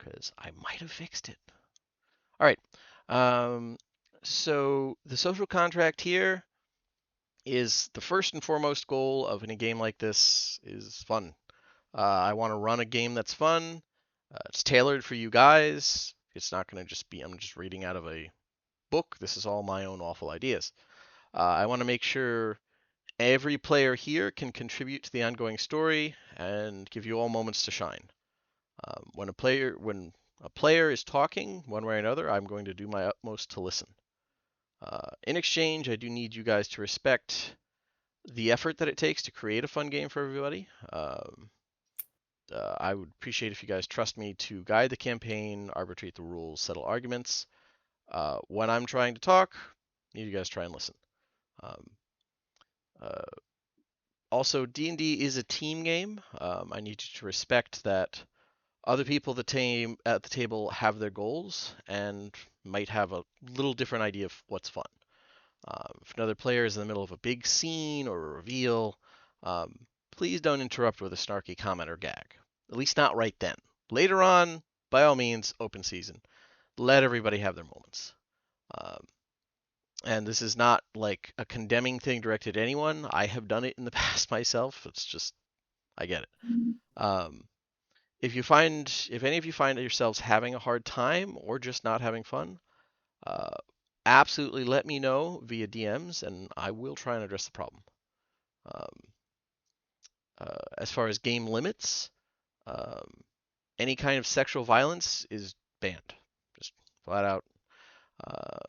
because I might have fixed it. All right. So the social contract here is the first and foremost goal of any game like this is fun. I want to run a game that's fun. It's tailored for you guys. It's not going to just be I'm just reading out of a book. This is all my own awful ideas. I want to make sure every player here can contribute to the ongoing story and give you all moments to shine. When a player is talking one way or another, I'm going to do my utmost to listen. In exchange, I do need you guys to respect the effort that it takes to create a fun game for everybody. I would appreciate if you guys trust me to guide the campaign, arbitrate the rules, settle arguments. When I'm trying to talk, I need you guys to try and listen. Um, uh, Also, D&D is a team game. I need you to respect that other people at the table have their goals and might have a little different idea of what's fun. If another player is in the middle of a big scene or a reveal, please don't interrupt with a snarky comment or gag. At least not right then. Later on, by all means, open season. Let everybody have their moments. Um, and this is not like a condemning thing directed at anyone. I have done it in the past myself. It's just, I get it. Um, if any of you find yourselves having a hard time or just not having fun, uh, absolutely let me know via DMs, and I will try and address the problem. Um, as far as game limits, um, any kind of sexual violence is banned, just flat out.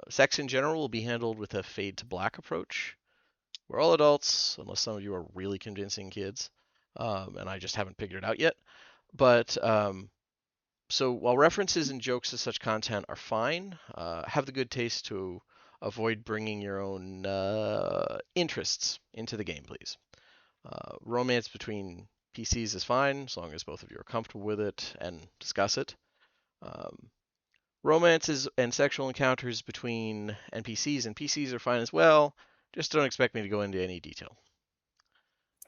Sex in general will be handled with a fade to black approach. We're all adults, unless some of you are really convincing kids, and I just haven't figured it out yet. But So while references and jokes to such content are fine, have the good taste to avoid bringing your own interests into the game, please. Romance between PCs is fine, as long as both of you are comfortable with it and discuss it. Um, Romances and sexual encounters between NPCs and PCs are fine as well. Just don't expect me to go into any detail.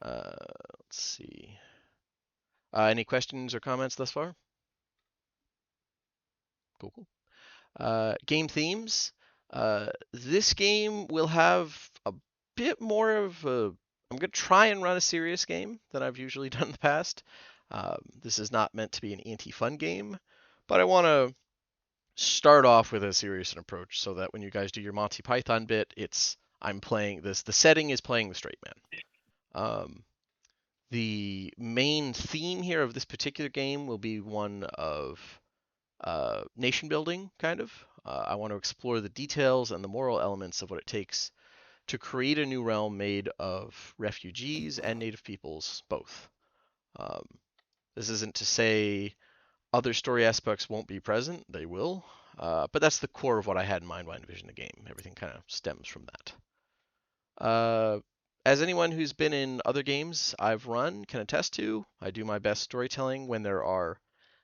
Let's see. Any questions or comments thus far? Cool, cool. Game themes. This game will have a bit more of a. I'm going to try and run a serious game than I've usually done in the past. This is not meant to be an anti-fun game, but I want to start off with a serious approach so that when you guys do your Monty Python bit, I'm playing this. The setting is playing the straight man. The main theme here of this particular game will be one of nation building, kind of. I want to explore the details and the moral elements of what it takes to create a new realm made of refugees and native peoples, both. Um, this isn't to say other story aspects won't be present, they will. But that's the core of what I had in mind when I envisioned the game. Everything kind of stems from that. As anyone who's been in other games I've run can attest to, I do my best storytelling when there are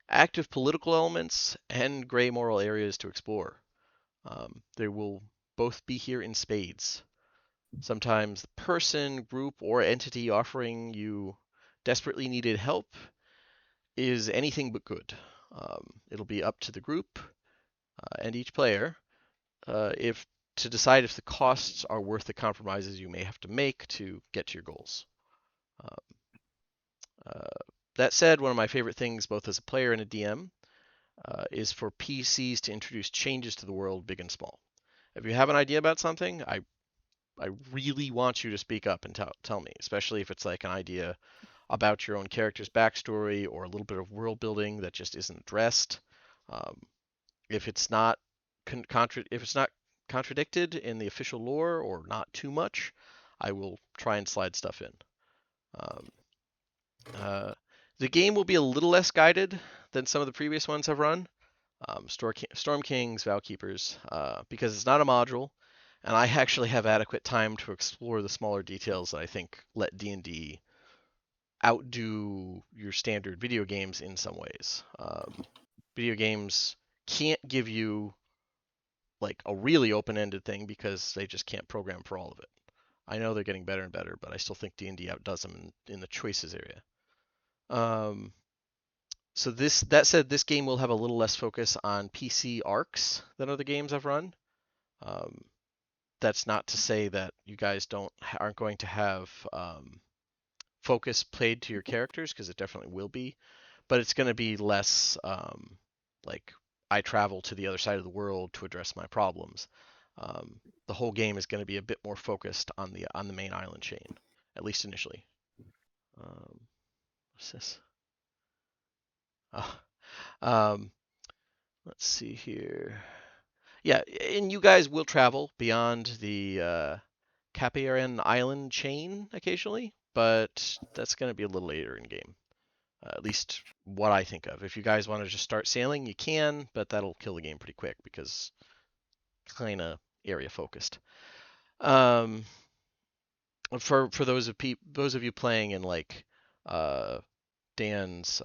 active political elements and gray moral areas to explore. They will both be here in spades. Sometimes the person, group, or entity offering you desperately needed help is anything but good. It'll be up to the group and each player if to decide if the costs are worth the compromises you may have to make to get to your goals. Um, that said, one of my favorite things, both as a player and a DM, is for PCs to introduce changes to the world, big and small. If you have an idea about something, I really want you to speak up and tell me, especially if it's like an idea about your own character's backstory or a little bit of world building that just isn't addressed. Um, if it's not if it's not contradicted in the official lore or not too much, I will try and slide stuff in. Um, uh, the game will be a little less guided than some of the previous ones I've run. Storm Kings, Valkeepers, because it's not a module, and I actually have adequate time to explore the smaller details that I think let D&D outdo your standard video games in some ways. Video games can't give you like a really open-ended thing because they just can't program for all of it. I know they're getting better and better, but I still think D&D outdoes them in the choices area. Um, So that said, this game will have a little less focus on PC arcs than other games I've run. Um, that's not to say that you guys aren't going to have focus played to your characters, because it definitely will be, but it's going to be less like I travel to the other side of the world to address my problems. Um, the whole game is going to be a bit more focused on the main island chain, at least initially. What's this? Ah, um, let's see here. Yeah, and you guys will travel beyond the Capiaran Island chain occasionally, but that's going to be a little later in game. At least what I think of. If you guys want to just start sailing, you can, but that'll kill the game pretty quick because kind of area focused. Um, for those of you playing in like uh, Dan's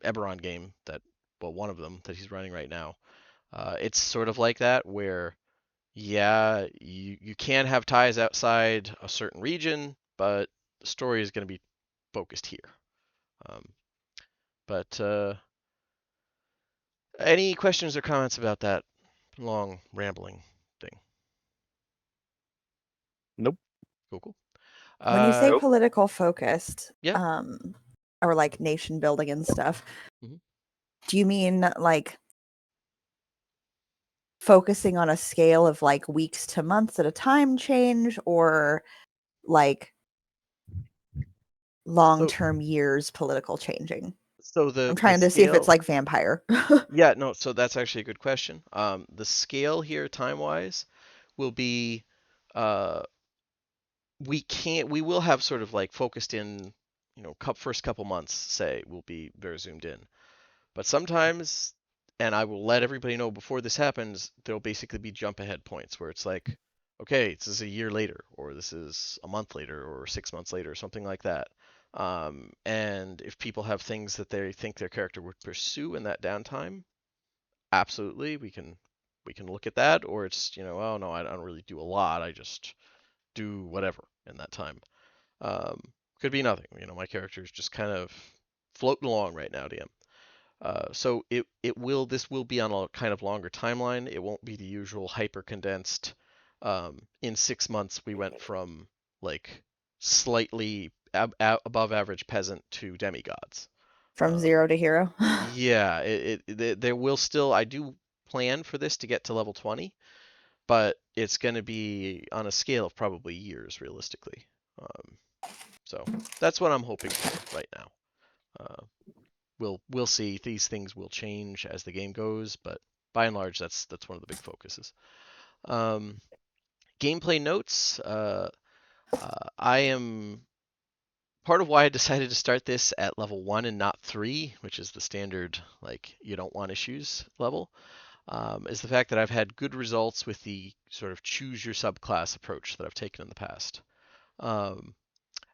Eberron game, that well, one of them that he's running right now, it's sort of like that where yeah, you can have ties outside a certain region, but the story is going to be focused here. Um, but any questions or comments about that long rambling thing? Nope. Cool, cool. When you say Nope. political focused, Yeah. or like nation building and stuff, hmm do you mean like focusing on a scale of like weeks to months at a time change, or like So, long-term years political changing? so I'm the trying to see if it's scale, like vampire. yeah, no, so that's actually a good question. The scale here, time-wise, will be, uh, we will have sort of like focused in, first couple months, say, will be very zoomed in. But sometimes, and I will let everybody know before this happens, there'll basically be jump ahead points where it's like, okay, this is a year later, or this is a month later, or 6 months later, or something like that. And if people have things that they think their character would pursue in that downtime, absolutely, we can look at that. Or it's, oh no, I don't really do a lot. I just do whatever in that time. Um, could be nothing. My character is just kind of floating along right now, DM. So this will be on a kind of longer timeline. It won't be the usual hyper condensed. In 6 months, we went from like slightly above average peasant to demigods. From Um, zero to hero. yeah, there will still, I do plan for this to get to level 20, but it's going to be on a scale of probably years realistically. Um, so that's what I'm hoping for right now. Uh, we'll see. These things will change as the game goes, but by and large, that's one of the big focuses. Um, gameplay notes. I am part of why I decided to start this at level 1 and not 3, which is the standard like you don't want issues level. Is the fact that I've had good results with the sort of choose your subclass approach that I've taken in the past. Um,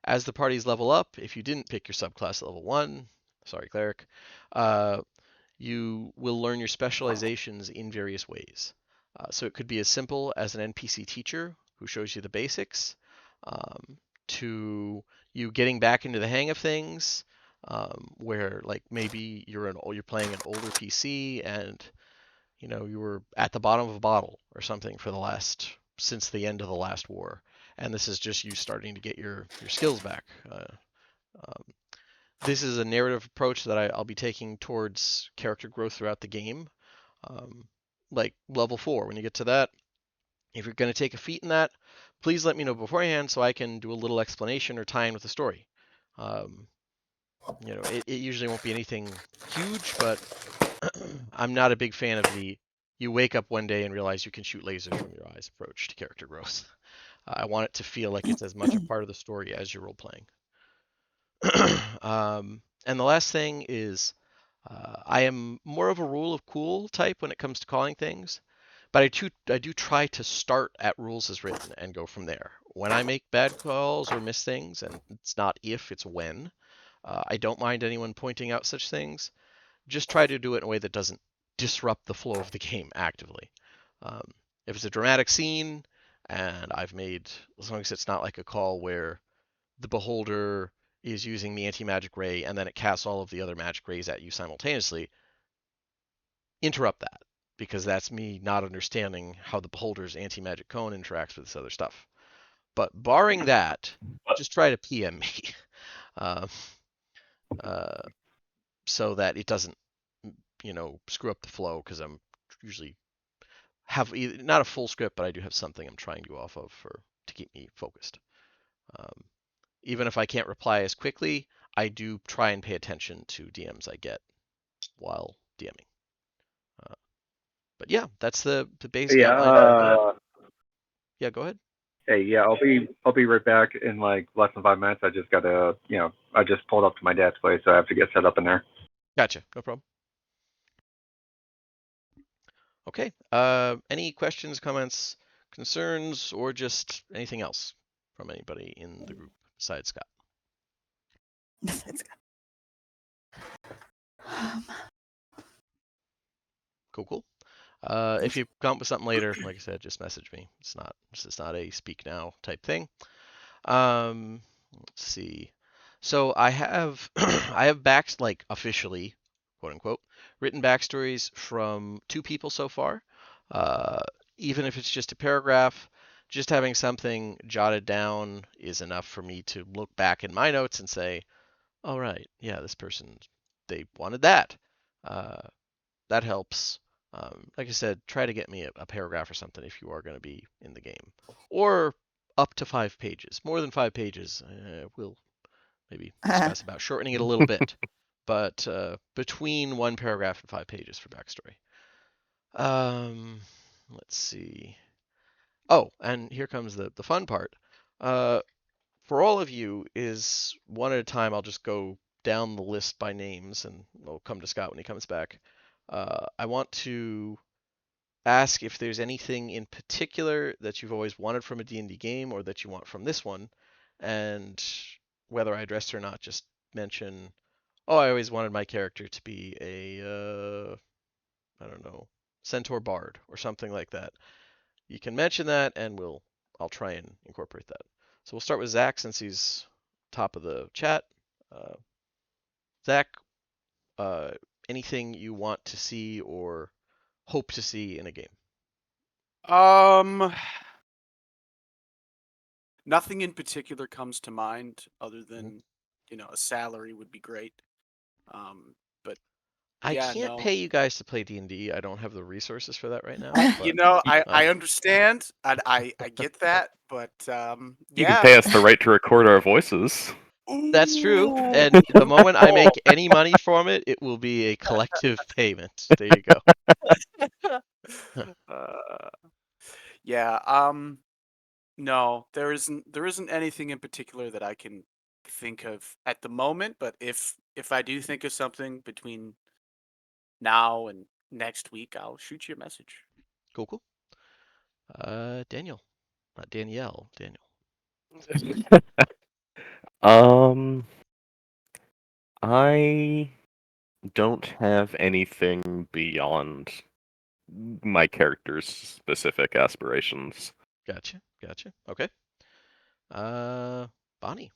as the parties level up, if you didn't pick your subclass at level 1, sorry, cleric, uh, you will learn your specializations in various ways. So it could be as simple as an NPC teacher who shows you the basics, to you getting back into the hang of things, where like maybe you're playing an older PC and you were at the bottom of a bottle or something for the last since the end of the last war, and this is just you starting to get your skills back. Um, this is a narrative approach that I'll be taking towards character growth throughout the game. Um, like level 4, when you get to that, if you're going to take a feat in that, please let me know beforehand so I can do a little explanation or tie in with the story. Um, it usually won't be anything huge, but I'm not a big fan of the you wake up one day and realize you can shoot lasers from your eyes approach to character growth. I want it to feel like it's as much a part of the story as you're role playing. And the last thing is, I am more of a rule of cool type when it comes to calling things, but I do try to start at rules as written and go from there. When I make bad calls or miss things, and it's not if, it's when, I don't mind anyone pointing out such things. Just try to do it in a way that doesn't disrupt the flow of the game actively. Um, if it's a dramatic scene, and as long as it's not like a call where the beholder is using the anti-magic ray and then it casts all of the other magic rays at you simultaneously, interrupt that because that's me not understanding how the beholder's anti-magic cone interacts with this other stuff. But barring that, just try to PM me uh, uh, so that it doesn't, screw up the flow because I'm usually have not a full script, but I do have something I'm trying to go off of to keep me focused. Um, Even if I can't reply as quickly, I do try and pay attention to DMs I get while DMing. But yeah, that's the basic Yeah. outline for the game. Yeah, go ahead. Hey, yeah, I'll be right back in like less than 5 minutes. I just gotta, I just pulled up to my dad's place, so I have to get set up in there. Gotcha. No problem. Okay. Any questions, comments, concerns, or just anything else from anybody in the group besides Scott? Cool, cool. If you come up with something later, like I said, just message me. This is not a speak now type thing. Let's see. So I have I have backs like officially, quote unquote, written backstories from 2 people so far. Uh, Even if it's just a paragraph, just having something jotted down is enough for me to look back in my notes and say, "All right, yeah, this person they wanted that." Uh, that helps. Like I said, try to get me a paragraph or something if you are going to be in the game, or up to 5 pages. More than 5 pages, we'll maybe discuss about shortening it a little bit. But between 1 paragraph and 5 pages for backstory. Let's see. Oh, and here comes the fun part. Uh, for all of you, is one at a time. I'll just go down the list by names, and we'll come to Scott when he comes back. I want to ask if there's anything in particular that you've always wanted from a D&D game or that you want from this one, and whether I addressed it or not, just mention, oh, I always wanted my character to be I don't know, centaur bard or something like that. You can mention that, and I'll try and incorporate that. So we'll start with Zach since he's top of the chat. Uh, Zach, uh, anything you want to see or hope to see in a game? Nothing in particular comes to mind other Mhm. than, a salary would be great. But I yeah, can't no. pay you guys to play D&D. I don't have the resources for that right now, You but know, I, uh, I understand. I get that, but You can yeah. pay us the right to record our voices. that's true. Ooh. And the moment I make any money from it, it will be a collective payment. There you go. Uh, yeah. No, there isn't anything in particular that I can think of at the moment. But if I do think of something between now and next week, I'll shoot you a message. Cool, cool. Daniel, not Danielle. Daniel. Um, I don't have anything beyond my character's specific aspirations. Gotcha, gotcha. Okay. Bonnie.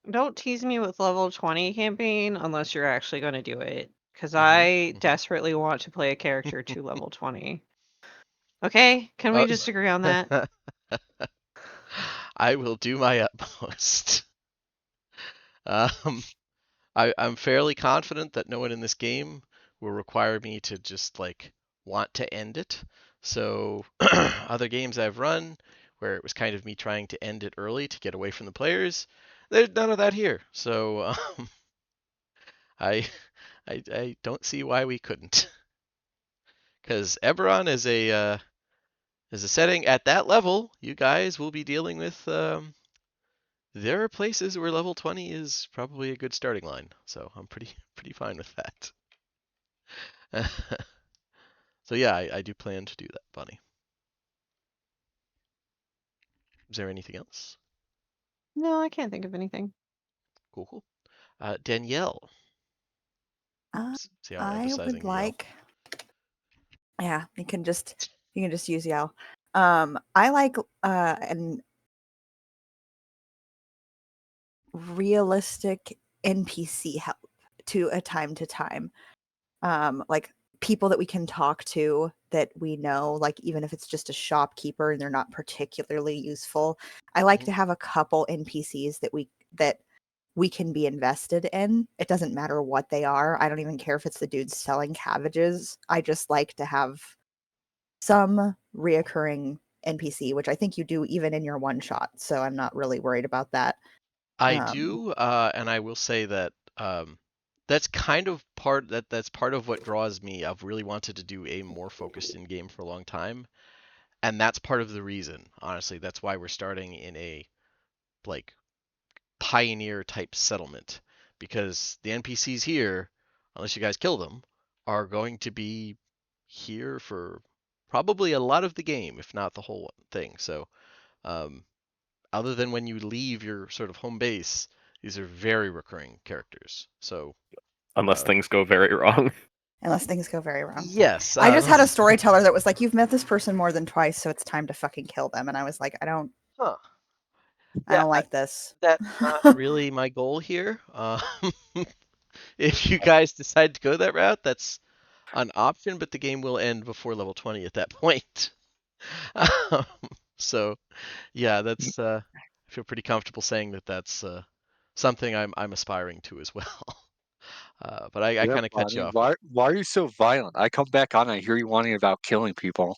Don't tease me with level 20 campaign unless you're actually going to do it. Because Mm-hmm, I mm-hmm. desperately want to play a character to level 20. Okay, can Oh, we just agree on that? I will do my utmost. Um, I'm fairly confident that no one in this game will require me to just like want to end it. So other games I've run where it was kind of me trying to end it early to get away from the players, there's none of that here. So I, I don't see why we couldn't. Because Eberron is a setting at that level. You guys will be dealing with. There are places where level 20 is probably a good starting line. So I'm pretty fine with that. So yeah, I do plan to do that, Bunny. Is there anything else? No, I can't think of anything. Cool, cool. Danielle. See how I'm I would emphasizing Yell. like. Yeah, you can just use yell. I like and realistic NPC help to time to time. Like people that we can talk to that we know, like even if it's just a shopkeeper and they're not particularly useful. I like Mhm. to have a couple NPCs that we can be invested in. It doesn't matter what they are. I don't even care if it's the dude selling cabbages. I just like to have some reoccurring NPC, which I think you do even in your one shot. So I'm not really worried about that. I Um, do, and I will say that that's kind of that's part of what draws me. I've really wanted to do a more focused in game for a long time, and that's part of the reason. Honestly, that's why we're starting in a like pioneer type settlement because the NPCs here, unless you guys kill them, are going to be here for probably a lot of the game, if not the whole thing. So, um, other than when you leave your sort of home base, these are very recurring characters. So, Unless uh, things go very wrong. unless things go very wrong. yes, I just had a unless, storyteller that was like, "You've met this person more than twice, so it's time to fucking kill them." And I was like, huh? I Yeah, don't like this." that's not really my goal here. If you guys decide to go that route, that's an option, but the game will end before level 20 at that point. Um, so yeah, that's I feel pretty comfortable saying that that's something I'm aspiring to as well. But I Yeah, kind of cut you Bonnie. off. Why are you so violent? I come back on, I hear you wanting about killing people.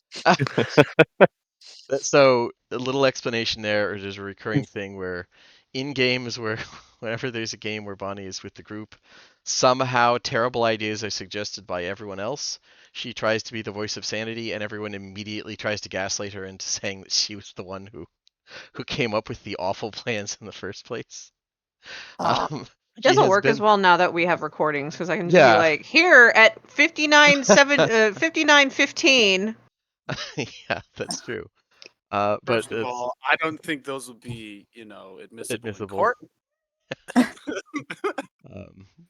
So a little explanation there, or there's a recurring thing where in games where whenever there's a game where Bonnie is with the group, somehow terrible ideas are suggested by everyone else. She tries to be the voice of sanity, and everyone immediately tries to gaslight her into saying that she was the one who came up with the awful plans in the first place. Aw. It She doesn't has work as been, well now that we have recordings because I can just be yeah, like, here at 59:15. yeah, that's true. But First of all, I don't think those would be, admissible in admissible. court.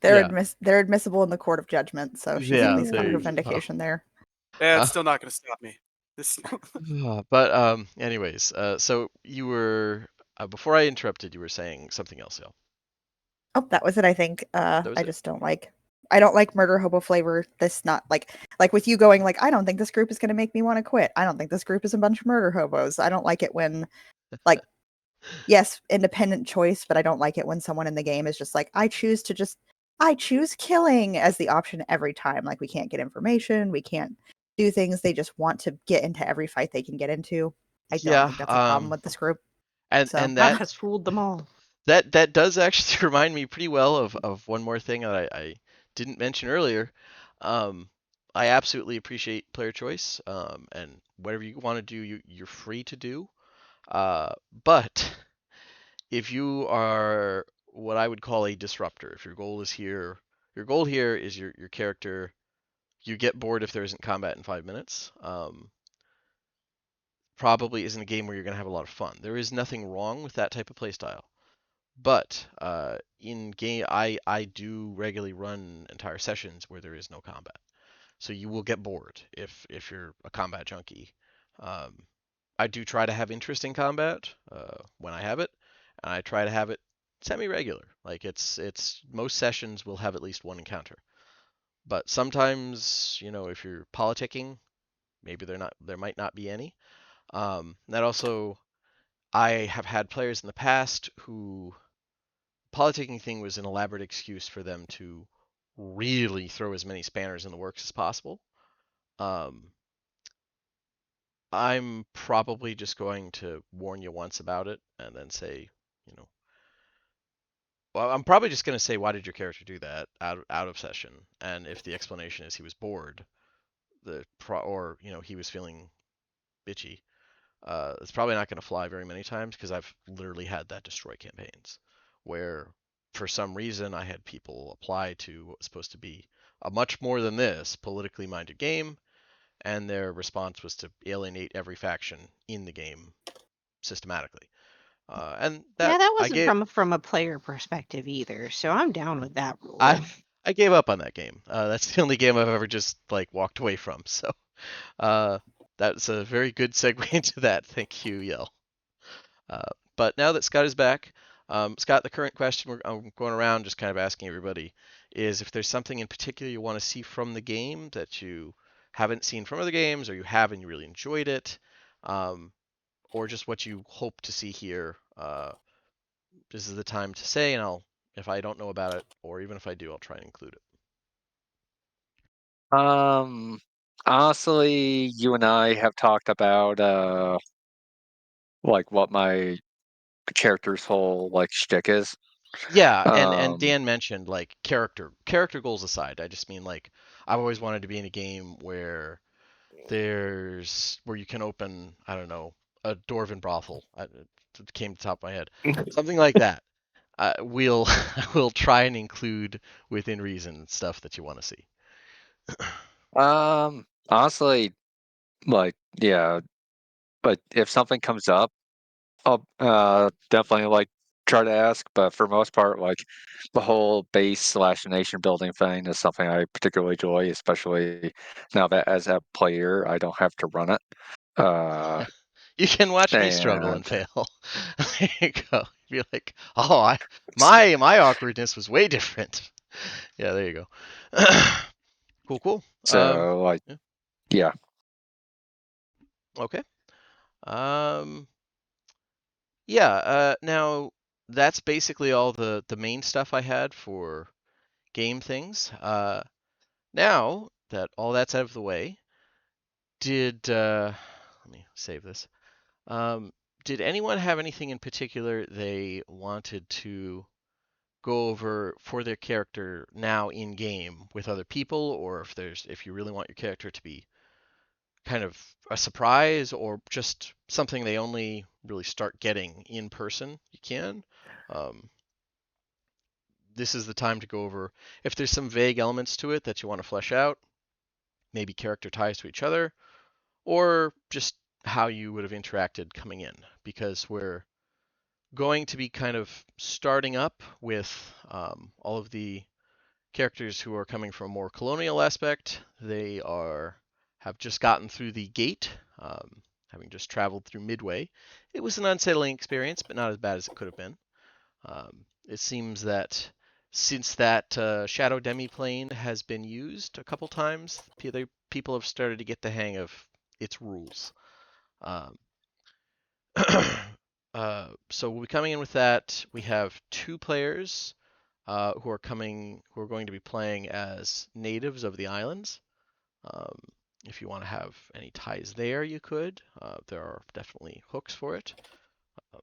They're Yeah, they're admissible in the court of judgment, so she's at yeah, least got there her you go. vindication there. Yeah, it's Uh, still not going to stop me. This. but anyways, so you were before I interrupted, you were saying something else, Yel. Oh, that was it, I think. That was I it. just I don't like murder hobo flavor. This not like with you going like, I don't think this group is gonna make me want to quit. I don't think this group is a bunch of murder hobos. I don't like it when like yes, independent choice, but I don't like it when someone in the game is just like, I choose killing as the option every time. Like we can't get information, we can't do things. They just want to get into every fight they can get into. I don't Yeah, think that's a problem with this group. So and That has fooled them all. that does actually remind me pretty well of one more thing that I didn't mention earlier. Um, I absolutely appreciate player choice, and whatever you want to do, you're free to do. Uh, but if you are what I would call a disruptor, if your goal here is your character, you get bored if there isn't combat in 5 minutes. Probably isn't a game where you're going to have a lot of fun. There is nothing wrong with that type of playstyle. But in game, I do regularly run entire sessions where there is no combat, so you will get bored if you're a combat junkie. Um, I do try to have interesting combat when I have it, and I try to have it semi-regular. Like it's most sessions will have at least one encounter, but sometimes if you're politicking, maybe there might not be any. That also I have had players in the past who politicking thing was an elaborate excuse for them to really throw as many spanners in the works as possible. Um, I'm probably just going to warn you once about it and then say, you know, well, I'm probably just going to say, why did your character do that out of session? And if the explanation is he was bored, or he was feeling bitchy, it's probably not going to fly very many times because I've literally had that destroy campaigns where for some reason I had people apply to what was supposed to be a much more than this politically minded game, and their response was to alienate every faction in the game systematically. And Yeah, that that wasn't from a player perspective either, so I'm down with that I rule. I gave up on that game. That's the only game I've ever just like walked away from. So uh, that's a very good segue into that. Thank you, Yell. Uh, but now that Scott is back, Scott, the current question I'm going around just kind of asking everybody is if there's something in particular you want to see from the game that you haven't seen from other games, or you have and you really enjoyed it, um, or just what you hope to see here. This is the time to say, and if I don't know about it, or even if I do, I'll try and include it. Honestly, you and I have talked about like what my character's whole like shtick is. Yeah, and Um, Dan mentioned like character goals aside. I just mean like I've always wanted to be in a game where where you can open, I don't know, a dwarven brothel. It came to the top of my head, something like that. We'll we'll try and include within reason stuff that you want to see. honestly, like yeah, but if something comes up, I'll definitely like try to ask. But for most part, like the whole base/nation building thing is something I particularly enjoy, especially now that as a player I don't have to run it. You can watch me struggle and And fail. There you go. You're like, oh, my awkwardness was way different. Yeah, there you go. Cool, cool. so like Yeah, yeah. okay. Um, yeah. Now that's basically all the main stuff I had for game things. Now that all that's out of the way, let me save this. Um, did anyone have anything in particular they wanted to go over for their character now in game with other people, or if you really want your character to be kind of a surprise or just something they only really start getting in person, you can. Um, this is the time to go over if there's some vague elements to it that you want to flesh out, maybe character ties to each other, or just how you would have interacted coming in, because we're going to be kind of starting up with all of the characters who are coming from a more colonial aspect. They have just gotten through the gate, having just traveled through Midway. It was an unsettling experience, but not as bad as it could have been. It seems that since that Shadow Demiplane has been used a couple times, people have started to get the hang of its rules. Um, so we'll be coming in with that. We have two players who are going to be playing as natives of the islands. Um, if you want to have any ties there, you could. There are definitely hooks for it. Um,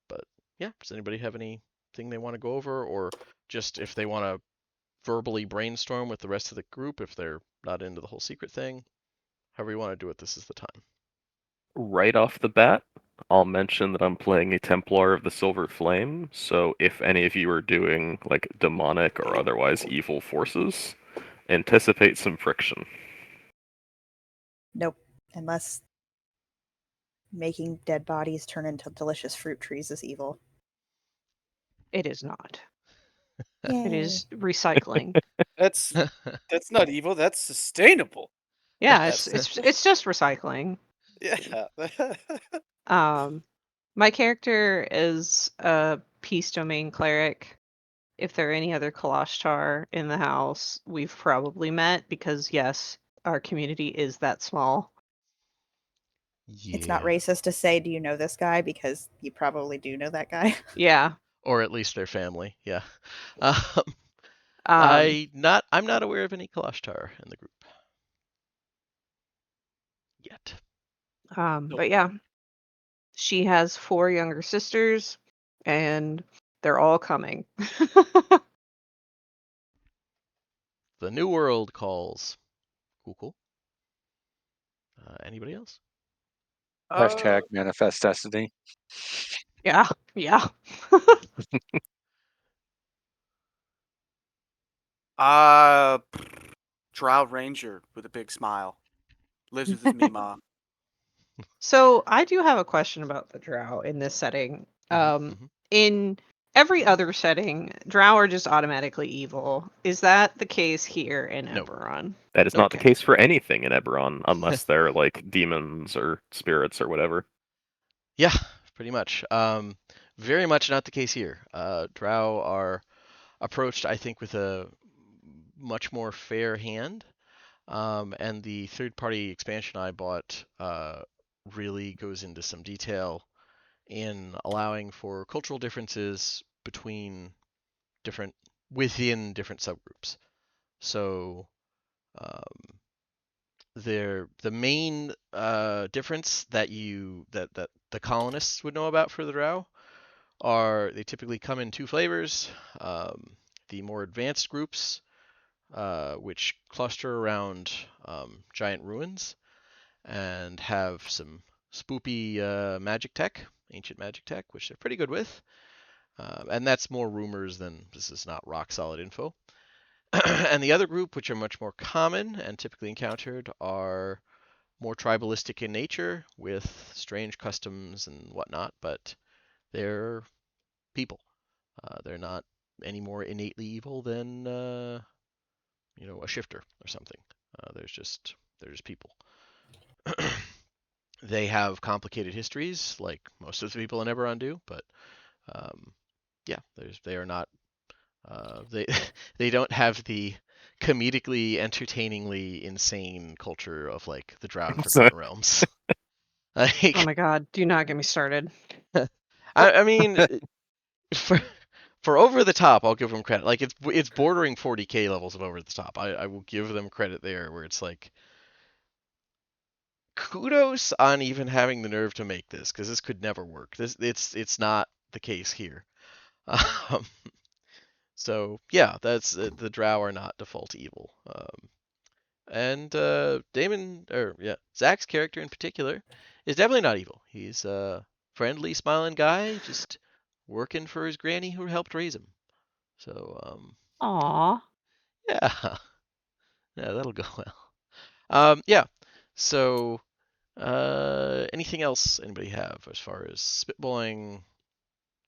but yeah, does anybody have anything they want to go over, or just if they want to verbally brainstorm with the rest of the group if they're not into the whole secret thing? However you want to do it, this is the time. Right off the bat, I'll mention that I'm playing a Templar of the Silver Flame, so if any of you are doing like demonic or otherwise evil forces, anticipate some friction. Nope. Unless making dead bodies turn into delicious fruit trees is evil. It is not. Yay. It is recycling. That's not evil. That's sustainable. Yeah, That's it's just recycling. yeah. My character is a peace domain cleric. If there are any other Kalashtar in the house, we've probably met because yes, our community is that small. It's not Yeah. racist to say, do you know this guy? Because you probably do know that guy. Yeah. Or at least their family. Yeah. Um, Um, I'm not aware of any Kalashtar in the group yet. but yeah, she has 4 younger sisters, and they're all coming. The New World calls. Cool, cool. Anybody else? Hashtag manifest destiny. Yeah, yeah. Drow Ranger with a big smile. Lives with me, Ma. So I do have a question about the drow in this setting. Mm-hmm. In every other setting, drow are just automatically evil. Is that the case here in No. Eberron? That is not the Okay. case for anything in Eberron, unless they're like demons or spirits or whatever. Yeah, pretty much. very much not the case here. Drow are approached, I think, with a much more fair hand. And the third-party expansion I bought really goes into some detail in allowing for cultural differences within different subgroups. So um, the main difference that the colonists would know about for the Drow are they typically come in two flavors. The more advanced groups, which cluster around giant ruins and have some spoopy magic tech, ancient magic tech, which they're pretty good with. And that's more rumors than this is not rock solid info. And the other group, which are much more common and typically encountered, are more tribalistic in nature with strange customs and whatnot, but they're people. They're not any more innately evil than a shifter or something. They're just people. They have complicated histories, like most of the people in Eberron do, but um, yeah, they are not. They they don't have the comedically, entertainingly insane culture of like the Drow in So, Forgotten Realms. Oh Like, my god, do not get me started. I mean, for for over the top, I'll give them credit. Like it's bordering 40k levels of over the top. I will give them credit there, where it's like kudos on even having the nerve to make this, because this could never work. It's not the case here. Um, so yeah, that's the Drow are not default evil. And Damon, or yeah, Zach's character in particular, is definitely not evil. He's a friendly, smiling guy, just working for his granny who helped raise him. So Aw. yeah, yeah, that'll go well. Yeah. So anything else anybody have as far as spitballing,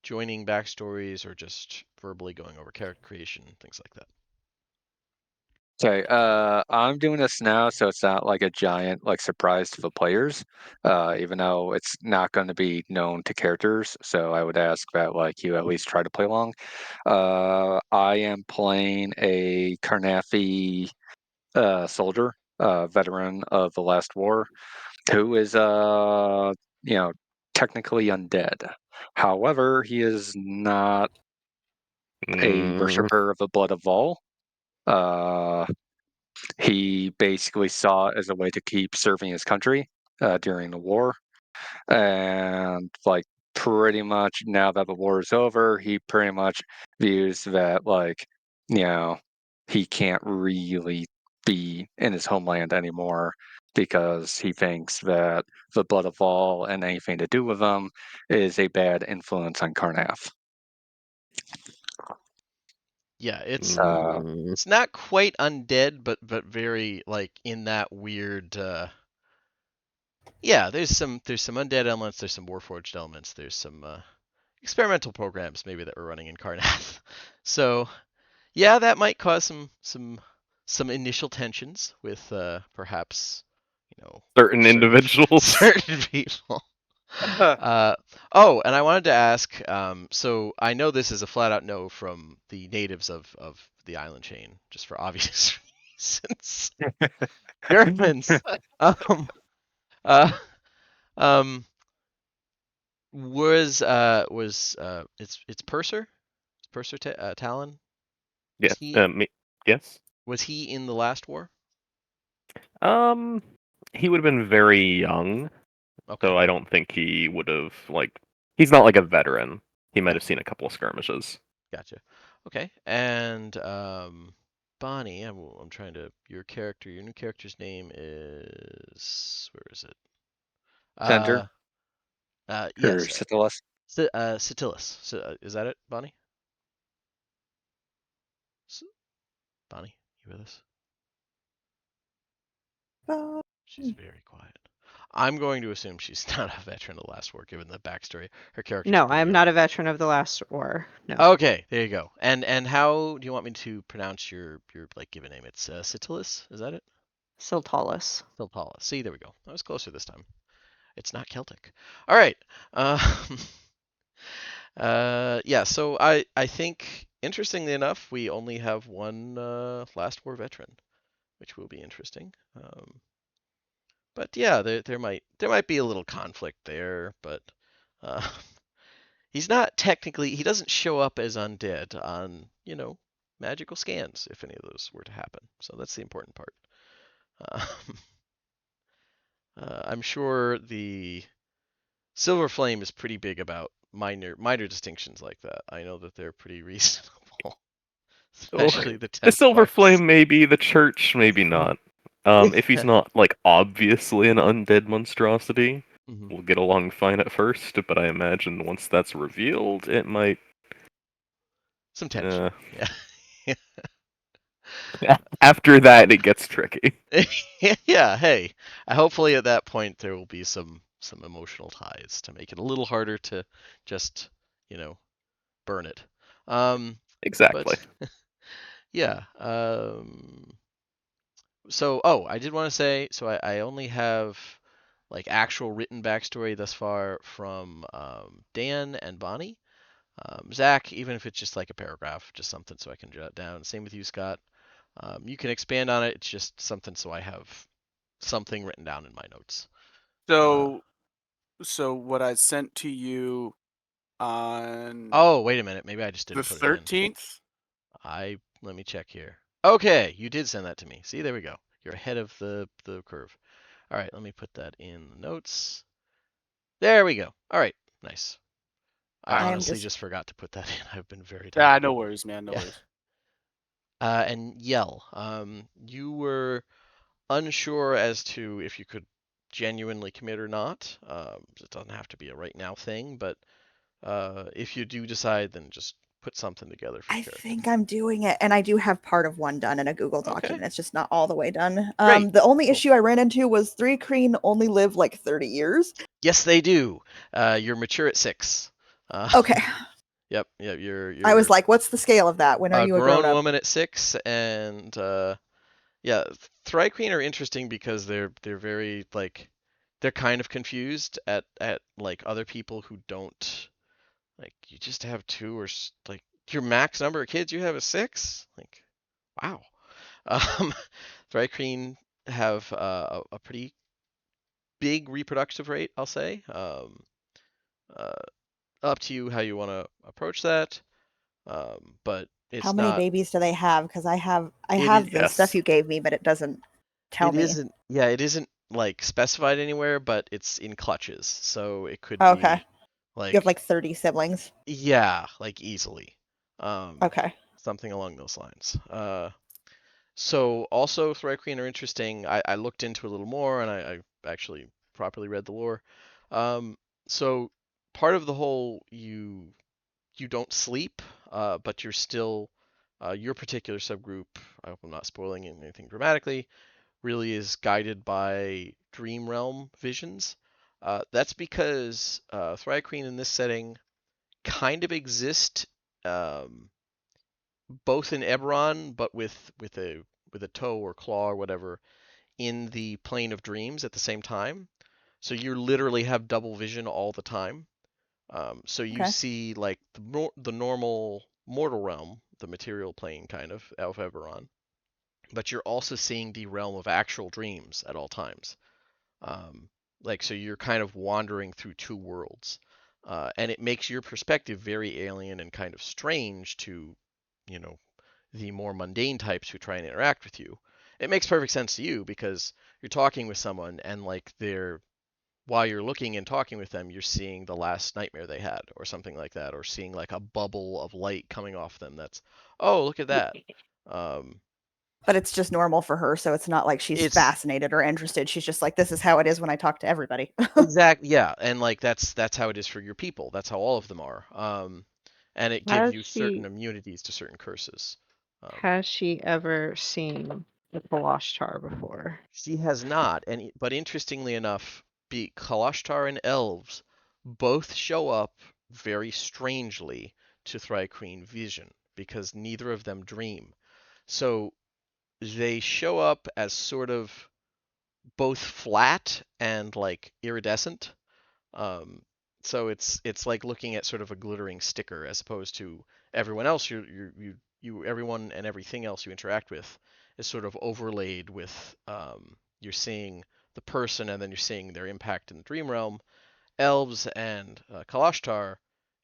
joining backstories, or just verbally going over character creation, things like that? Okay, I'm doing this now, so it's not like a giant like surprise to the players, even though it's not going to be known to characters. So I would ask that like you at least try to play along. I am playing a Carnathy soldier, veteran of the last war, who is you know technically undead. However, he is not a mm, worshiper of the blood of Vol. Uh, he basically saw it as a way to keep serving his country during the war. And like pretty much now that the war is over, he pretty much views that like, you know, he can't really be in his homeland anymore because he thinks that the blood of all and anything to do with them is a bad influence on Karnath. Yeah, Uh, mm, it's not quite undead, but very like in that weird. Yeah, there's some undead elements, there's some warforged elements, there's some experimental programs maybe that we're running in Karnath. So yeah, that might cause some initial tensions with perhaps certain certain individuals. certain people. Uh, oh, and I wanted to ask, so I know this is a flat out no from the natives of the island chain, just for obvious reasons. Germans. Um, uh, um, it's Purser? Purser Talon? Was Yeah. he Yes. was he in the last war? Um, he would have been very young, Okay, so I don't think he would have like. He's not like a veteran. He might have gotcha, seen a couple of skirmishes. gotcha. Okay, and Bonnie, I'm trying to your new character's name is where is it? Tender Uh, or yes, Syphilis. Citillus. Is that it, Bonnie? S- Bonnie, you with us? She's very quiet. I'm going to assume she's not a veteran of the last war, given the backstory. Her character's No, I pretty am young. not a veteran of the last war. No. Okay, there you go. And how do you want me to pronounce your like given name? It's Citillus, is that it? Siltalis. Siltala. See, there we go. I was closer this time. It's not Celtic. All right. Yeah. So I think interestingly enough, we only have one last war veteran, which will be interesting. But yeah, there might be a little conflict there, but uh, he's not technically he doesn't show up as undead on magical scans if any of those were to happen. So that's the important part. Uh, I'm sure the Silver Flame is pretty big about minor distinctions like that. I know that they're pretty reasonable, Oh, especially the the Silver Templars. Flame, maybe. The Church, maybe not. If he's not like obviously an undead monstrosity, Mhm. we'll get along fine at first. But I imagine once that's revealed, it might. Some tension. Yeah. After that, it gets tricky. Yeah, hey. Hopefully at that point there will be some emotional ties to make it a little harder to just, you know, burn it. Exactly. But yeah. So I did want to say so I only have like actual written backstory thus far from Dan and Bonnie. Zach, even if it's just like a paragraph, just something so I can jot down. Same with you, Scott. You can expand on it. It's just something so I have something written down in my notes. So, so what I sent to you on Oh, wait a minute. Maybe I just the didn't put it in. 13th. Let me check here. Okay, you did send that to me. See, there we go. You're ahead of the curve. All right, let me put that in the notes. There we go. All right, nice. I All right. I am honestly just just forgot to put that in. I've been very Ah, tired. no worries, man. No Yeah. worries. And Yell, you were unsure as to if you could genuinely commit or not. It doesn't have to be a right now thing, but if you do decide, then just put something together for I character. think I'm doing it, and I do have part of one done in a Google Okay, document. It's just not all the way done. great, The only cool. issue I ran into was 3 Kreen only live like 30 years. Yes, they do. You're mature at 6. Okay, Yep, yep. You're I was you're like, what's the scale of that? When are a you a grown grown up? woman at 6, and yeah, Thri-Kreen are interesting because they're very like they're kind of confused at like other people who don't like you just have 2 or like your max number of kids you have is 6. Like wow. Um, Thri-Kreen have a pretty big reproductive rate, I'll say. Uh, Up to you how you want to approach that. But How it's many not. babies do they have? Because I It is. have the stuff Yes. you gave me, but it doesn't tell It me. isn't. Yeah, it isn't like specified anywhere, but it's in clutches, so it could Oh, okay, be you have like like 30 siblings. yeah, like easily. Okay, Something along those lines. So also Thri-Kreen are interesting. I looked into a little more and I actually properly read the lore. Um, so part of the whole you don't sleep, but you're still your particular subgroup. I hope I'm not spoiling anything dramatically. Really is guided by dream realm visions. That's because Thri-Kreen in this setting kind of exist um, both in Eberron, but with a toe or claw or whatever in the plane of dreams at the same time. So you literally have double vision all the time. So you okay. see like the normal mortal realm, the material plane kind of Eberron, but you're also seeing the realm of actual dreams at all times. Um, like so you're kind of wandering through 2 worlds, and it makes your perspective very alien and kind of strange to, you know, the more mundane types who try and interact with you. It makes perfect sense to you because you're talking with someone and like they're while you're looking and talking with them, you're seeing the last nightmare they had or something like that, or seeing like a bubble of light coming off them. That's, oh, look at that. Um, But it's just normal for her, so it's not like she's it's fascinated or interested. She's just like, this is how it is when I talk to everybody. exact, yeah, and like that's how it is for your people. That's how all of them are. And it gives Has you certain she immunities to certain curses. has she ever seen the Kalashtar before? She has not, but interestingly enough, Kalashtar and elves both show up very strangely to Thri-Kreen vision because neither of them dream. So they show up as sort of both flat and like iridescent. Um, So it's like looking at sort of a glittering sticker as opposed to everyone else you everyone and everything else you interact with is sort of overlaid with you're seeing the person and then you're seeing their impact in the dream realm. Elves and Kalashtar,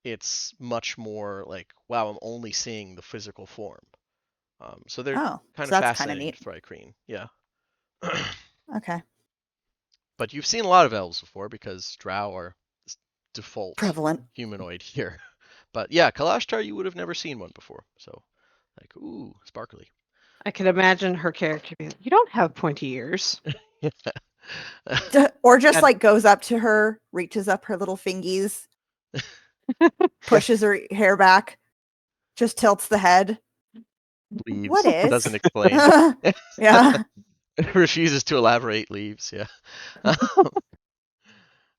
it's much more like, wow, I'm only seeing the physical form. So they're Oh, kind so of that's kind of fascinating neat. to Thri-kreen, yeah. Okay. But you've seen a lot of elves before because drow are default Prevalent. humanoid here. But yeah, Kalashtar, you would have never seen one before. So, like, ooh, sparkly. I can imagine her character being, you don't have pointy ears. Or just And- like goes up to her, reaches up her little fingies, pushes her hair back, just tilts the head. Leaves. What is? Doesn't explain. Yeah. Refuses to elaborate. Leaves. Yeah.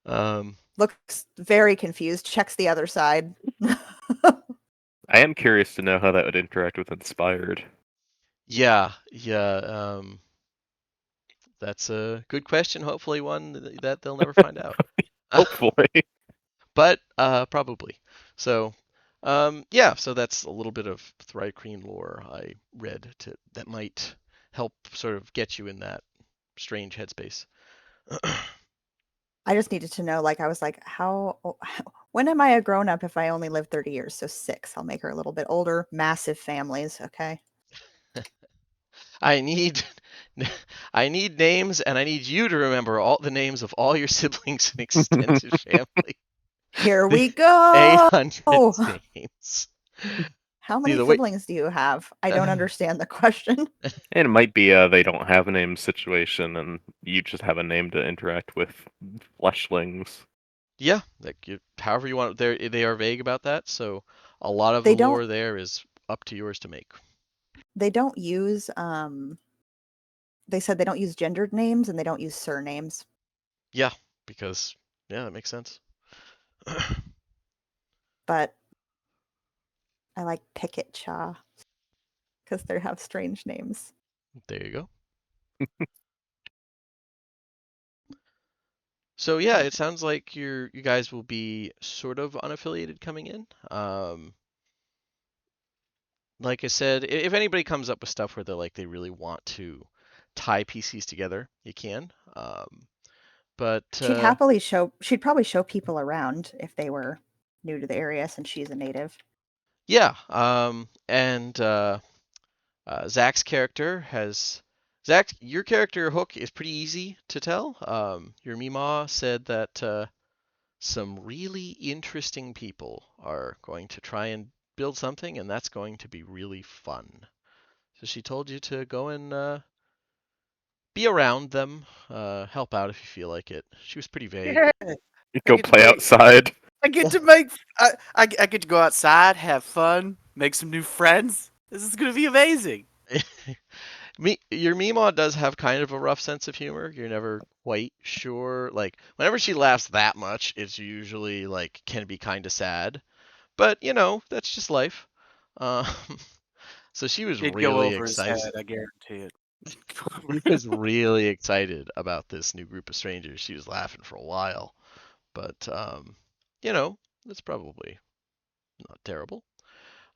um. Looks very confused, checks the other side. I am curious to know how that would interact with Inspired. Yeah. Yeah. That's a good question. Hopefully, one that they'll never find out. Hopefully. But probably. So, yeah. So that's a little bit of Thri-kreen lore I read that might help sort of get you in that strange headspace. I just needed to know, like, I was like, when am I a grown up if I only live 30 years? So 6. I'll make her a little bit older. Massive families. Okay. I need I need names and I need you to remember all the names of all your siblings and extended family. Here The we go. 800 names. How See, many the way siblings do you have? I don't understand the question. And it might be they don't have a name situation, and you just have a name to interact with fleshlings. yeah, like however you want. They are vague about that, so a lot of the They don't lore there is up to yours to make. they don't use they said they don't use gendered names and they don't use surnames. Yeah, because yeah, that makes sense. But I like Picket Cha because they have strange names. There you go. So yeah, it sounds like you guys will be sort of unaffiliated coming in. Like I said, if anybody comes up with stuff where they really want to tie PCs together, you can. But She'd probably show people around if they were new to the area since she's a native. yeah, and Zach's character has your character Hook is pretty easy to tell. Your Mima said that some really interesting people are going to try and build something, and that's going to be really fun. So she told you to go and be around them, help out if you feel like it. She was pretty vague. I Go get to play make- outside. I get to make. I get to go outside, have fun, make some new friends. This is gonna be amazing. Your Mima does have kind of a rough sense of humor. You're never quite sure. Like whenever she laughs that much, it's usually like can be kind of sad. But that's just life. Um, so she was It'd go really over his head, excited. I guarantee it. She was really excited about this new group of strangers. She was laughing for a while, but that's probably not terrible.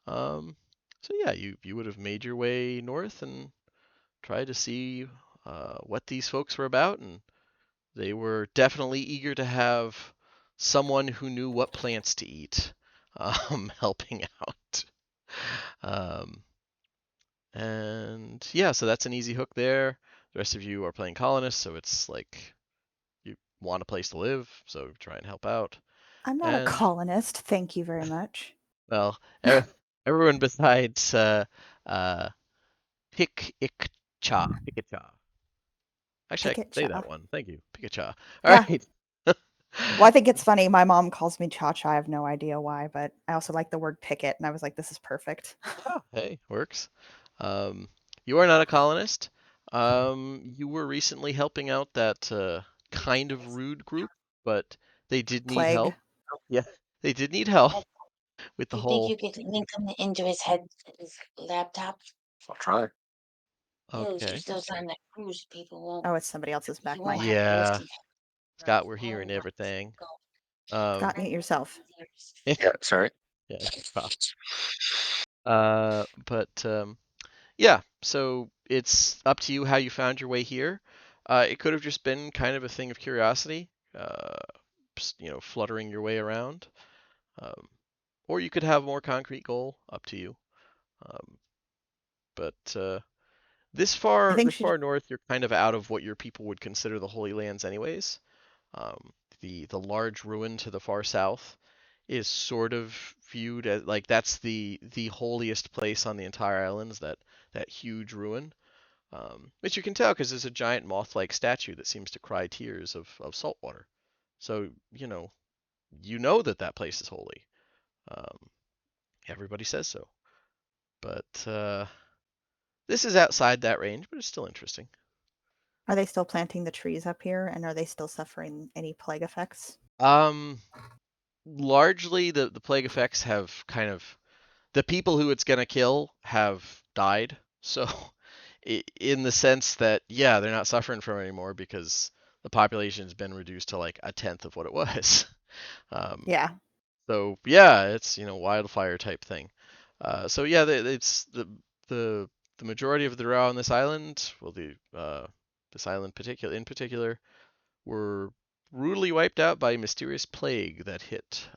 Um, so yeah, you would have made your way north and tried to see what these folks were about, and they were definitely eager to have someone who knew what plants to eat helping out. Um, and yeah, so that's an easy hook there. The rest of you are playing colonists, so it's like you want a place to live, so try and help out. I'm not a And colonist, thank you very much. well, everyone besides Pikacha. Actually, I can Picket say Cha. that one. Thank you, Pikacha. All Yeah. right. Well, I think it's funny. My mom calls me Cha Cha. I have no idea why, but I also like the word picket, and I was like, this is perfect. Oh, hey, works. You are not a colonist. You were recently helping out that kind of rude group, but they did need Plague. help. Yeah, they did need help with the You think whole. you could link him into his laptop? I'll try. He'll Okay. use those on the cruise. People won't. Oh, it's somebody else's He back won't mic. have to Yeah, listen. Scott, we're All here and right, everything. go. Scott, mute yourself. Yeah, sorry. Yeah, but yeah, so it's up to you how you found your way here. It could have just been kind of a thing of curiosity, fluttering your way around, um, or you could have a more concrete goal. Up to you. Um, but this I far, think this she. far north, you're kind of out of what your people would consider the Holy Lands, anyways. Um, the large ruin to the far south is sort of viewed as like that's the holiest place on the entire islands. That huge ruin, which you can tell because there's a giant moth-like statue that seems to cry tears of salt water. So that that place is holy. Um, Everybody says so. But this is outside that range, but it's still interesting. Are they still planting the trees up here, and are they still suffering any plague effects? Largely the plague effects have kind of the people who it's gonna kill have died. So in the sense that yeah, they're not suffering from it anymore because the population's been reduced to like a tenth of what it was. Um, Yeah. so yeah, it's wildfire type thing. So yeah, it's the the majority of the drow on this island, well this island in particular, were brutally wiped out by a mysterious plague that hit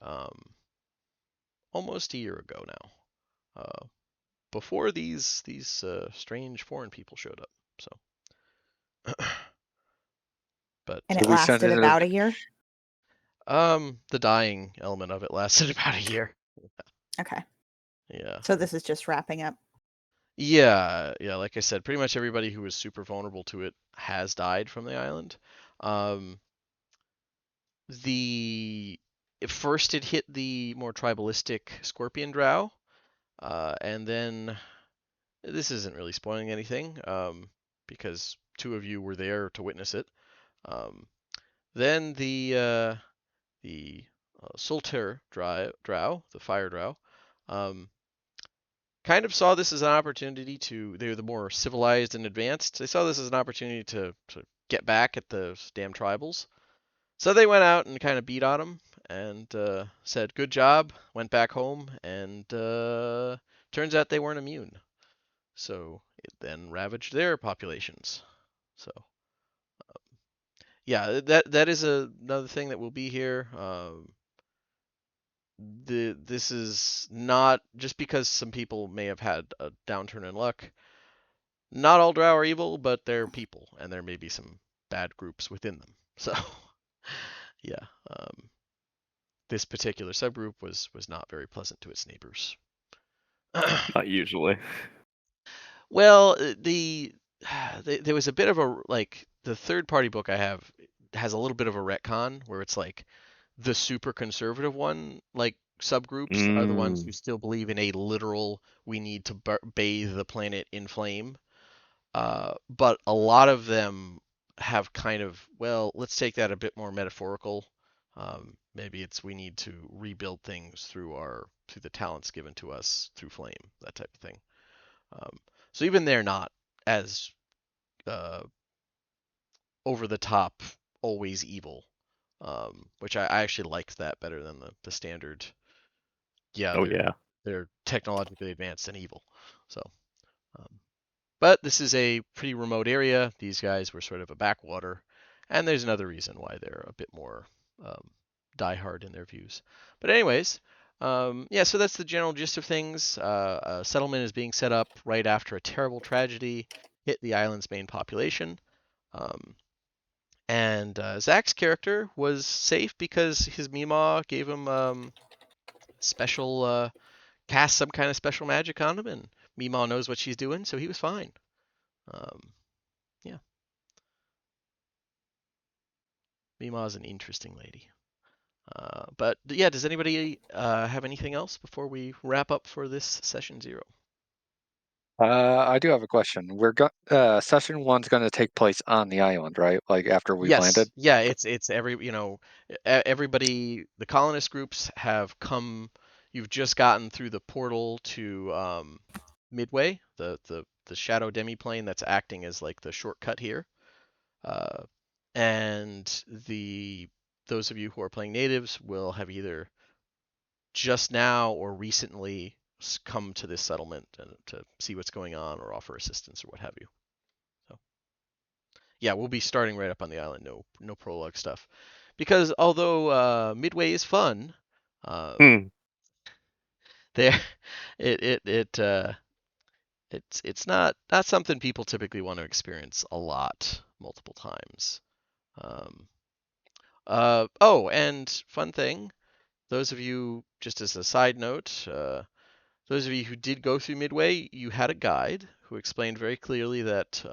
almost a year ago now. Before these strange foreign people showed up. So, but And So it we sent lasted it. about a year. the dying element of it lasted about a year. Okay. Yeah. So this is just wrapping up. Yeah. Like I said, pretty much everybody who was super vulnerable to it has died from the island. Um, the First it hit the more tribalistic Scorpion Drow, and then this isn't really spoiling anything, because two of you were there to witness it. Um, then the Solter Drow, the Fire Drow, um, kind of saw this as an opportunity to. They're the more civilized and advanced. They saw this as an opportunity to get back at the damn tribals. So they went out and kind of beat on them and said, "Good job." Went back home, and turns out they weren't immune. So it then ravaged their populations. So yeah, that is another thing that will be here. This is not just because some people may have had a downturn in luck. Not all drow are evil, but they're people, and there may be some bad groups within them. So yeah, this particular subgroup was not very pleasant to its neighbors. Not usually. Well, there was a bit of a like the third party book I have has a little bit of a retcon where it's like the super conservative one, like subgroups are the ones who still believe in a literal we need to bathe the planet in flame. But a lot of them have kind of, well, let's take that a bit more metaphorical. Maybe it's we need to rebuild things through the talents given to us through flame, that type of thing. Um, so even they're not as uh, over the top, always evil, which I actually liked that better than the standard. Yeah, Oh yeah. they're technologically advanced and evil. So, um, but this is a pretty remote area. These guys were sort of a backwater, and there's another reason why they're a bit more diehard in their views. But anyways, yeah, so that's the general gist of things. A settlement is being set up right after a terrible tragedy hit the island's main population. Um, and Zach's character was safe because his Mima gave him special cast some kind of special magic on him, and Mima knows what she's doing, so he was fine. Yeah, Mima's an interesting lady. But yeah, does anybody have anything else before we wrap up for this session 0? I do have a question. Session one's going to take place on the island, right? Like after we've landed. Yes, yeah, it's everybody. The colonist groups have come. You've just gotten through the portal to Midway, the shadow demiplane that's acting as like the shortcut here, uh, and the those of you who are playing natives will have either just now or recently come to this settlement and to see what's going on or offer assistance or what have you. So yeah, we'll be starting right up on the island. No prologue stuff, because although Midway is fun, Hmm. there it's not something people typically want to experience a lot multiple times. Um, oh, and fun thing, those of you, just as a side note, those of you who did go through Midway, you had a guide who explained very clearly that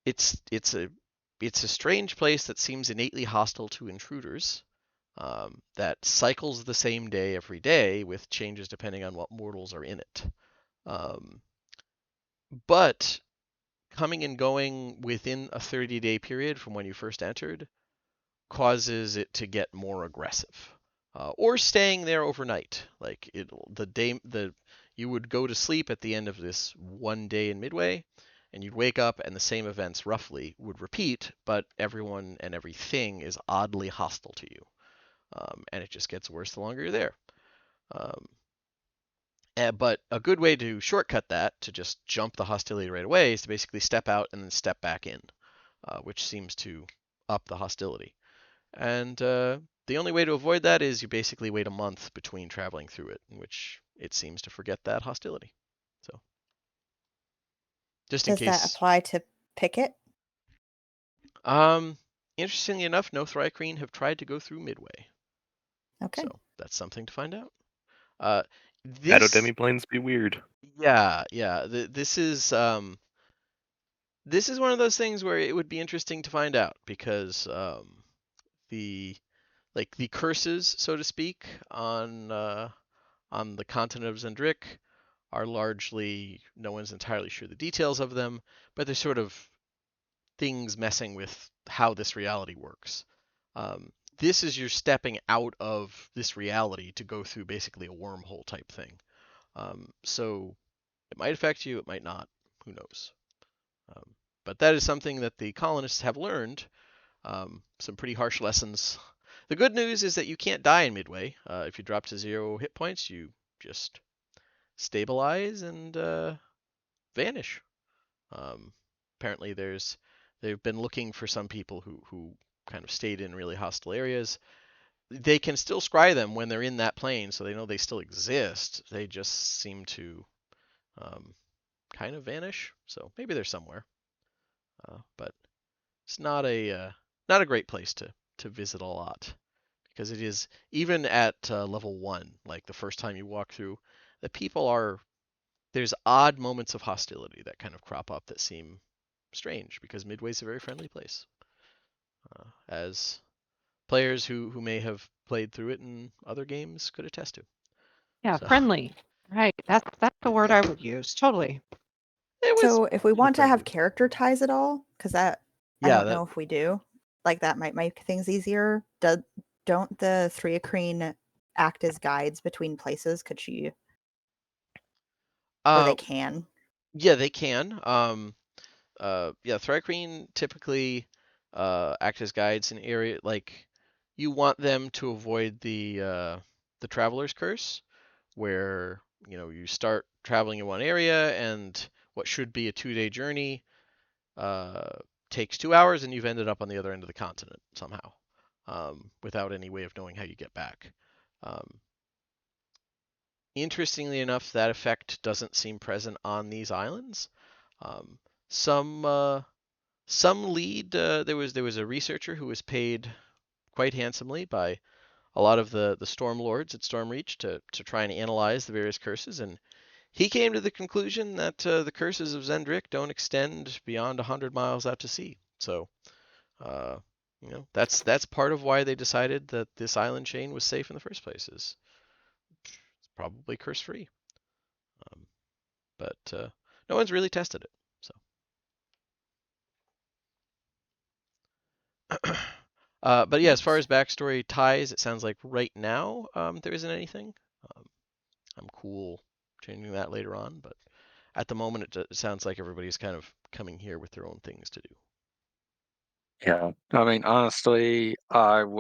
it's it's a it's a strange place that seems innately hostile to intruders. That cycles the same day every day with changes depending on what mortals are in it. Um, but coming and going within a 30-day period from when you first entered causes it to get more aggressive. Or staying there overnight. Like you would go to sleep at the end of this one day in Midway, and you'd wake up and the same events roughly would repeat, but everyone and everything is oddly hostile to you. And it just gets worse the longer you're there. Um, but a good way to shortcut that, to just jump the hostility right away, is to basically step out and then step back in, which seems to up the hostility. And the only way to avoid that is you basically wait a month between traveling through it, in which it seems to forget that hostility. So, just in Does that case. apply to Picket? Um, Interestingly enough, no Thrycreen have tried to go through Midway, Okay. so that's something to find out. Uh, Shadow this, demiplanes be weird. yeah. This is one of those things where it would be interesting to find out, because the the curses, so to speak, on the continent of Zendrick are largely, no one's entirely sure the details of them, but they're sort of things messing with how this reality works. This is you're stepping out of this reality to go through basically a wormhole type thing. So it might affect you, it might not. Who knows? Um, but that is something that the colonists have learned. Some pretty harsh lessons. The good news is that you can't die in Midway. If you drop to 0 hit points, you just stabilize and vanish. Um, Apparently, they've been looking for some people who kind of stayed in really hostile areas. They can still scry them when they're in that plane, so they know they still exist. They just seem to um, kind of vanish. So maybe they're somewhere, but it's not a great place to visit a lot, because it is, even at level 1, like the first time you walk through, the people are, there's odd moments of hostility that kind of crop up that seem strange, because Midway's a very friendly place, as players who may have played through it in other games could attest to. Yeah, So friendly. Right. That's the word I would use. Totally. it was So if we want to have friendly. character ties at all, because that I Yeah, don't that know if we do, like that might make things easier. Don't the Threacrine act as guides between places? Could she, or uh they can? yeah, they can. Yeah, Thrycreen typically act as guides in area, like you want them to avoid the traveler's curse, where you start traveling in one area and what should be a 2-day journey uh, takes 2 hours, and you've ended up on the other end of the continent somehow, without any way of knowing how you get back. Um, Interestingly enough, that effect doesn't seem present on these islands. Um, some some lead there was a researcher who was paid quite handsomely by a lot of the storm lords at Stormreach to try and analyze the various curses, and he came to the conclusion that the curses of Zendrick don't extend beyond 100 miles out to sea. So uh, that's part of why they decided that this island chain was safe in the first place. Is it's probably curse free, um, but no one's really tested it. So. But yeah, as far Nice. as backstory ties, it sounds like right now there isn't anything. Um, I'm cool changing that later on, but at the moment it sounds like everybody's kind of coming here with their own things to do. Yeah. I mean, honestly, I'm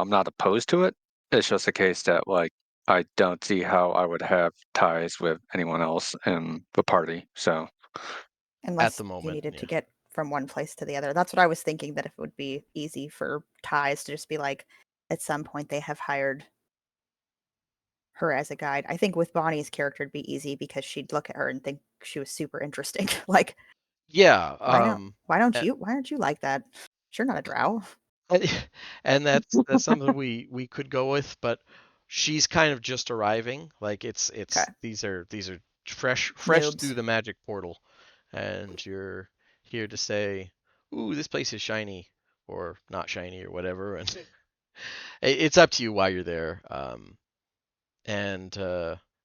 not opposed to it. It's just a case that like I don't see how I would have ties with anyone else in the party. So At Unless the you moment, needed to yeah. get from one place to the other. That's what I was thinking, that if it would be easy for ties to just be like, at some point they have hired her as a guide. I think with Bonnie's character it'd be easy because she'd look at her and think she was super interesting. Like, Yeah, why aren't you like that? You're not a drow. and that's something we could go with, but she's kind of just arriving. Like Okay. it's these are fresh through Noobs. the magic portal, and you're here to say, "Ooh, this place is shiny," or not shiny, or whatever, and it's up to you why you're there. And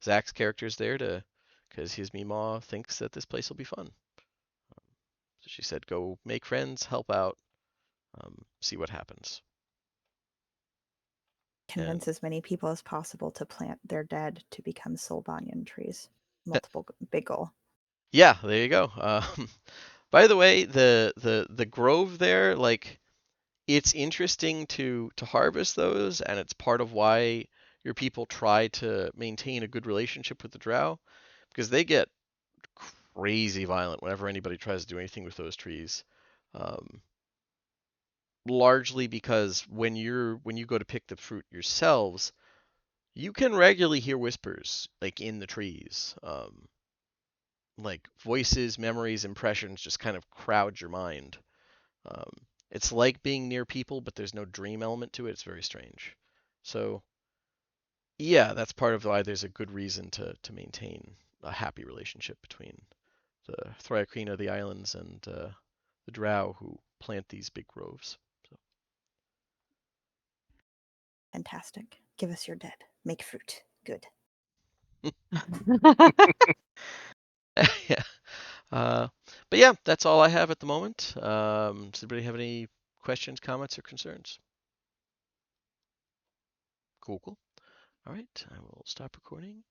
Zach's character's there to, because his Meemaw thinks that this place will be fun. So she said, "Go make friends, help out, see what happens." And Convince as many people as possible to plant their dead to become soul banyan trees. Multiple big goal. yeah, there you go. By the way, the grove there, like it's interesting to harvest those, and it's part of why your people try to maintain a good relationship with the drow, because they get crazy violent whenever anybody tries to do anything with those trees. Um, Largely because when you go to pick the fruit yourselves, you can regularly hear whispers like in the trees. Like voices, memories, impressions just kind of crowd your mind. Um, it's like being near people, but there's no dream element to it. It's very strange. So yeah, that's part of why there's a good reason to maintain a happy relationship between the Thryacreen of the islands and the Drow who plant these big groves. So. Fantastic. Give us your dead. Make fruit. Good. Yeah. But yeah, that's all I have at the moment. Does anybody have any questions, comments, or concerns? Cool, cool. All right, I will stop recording.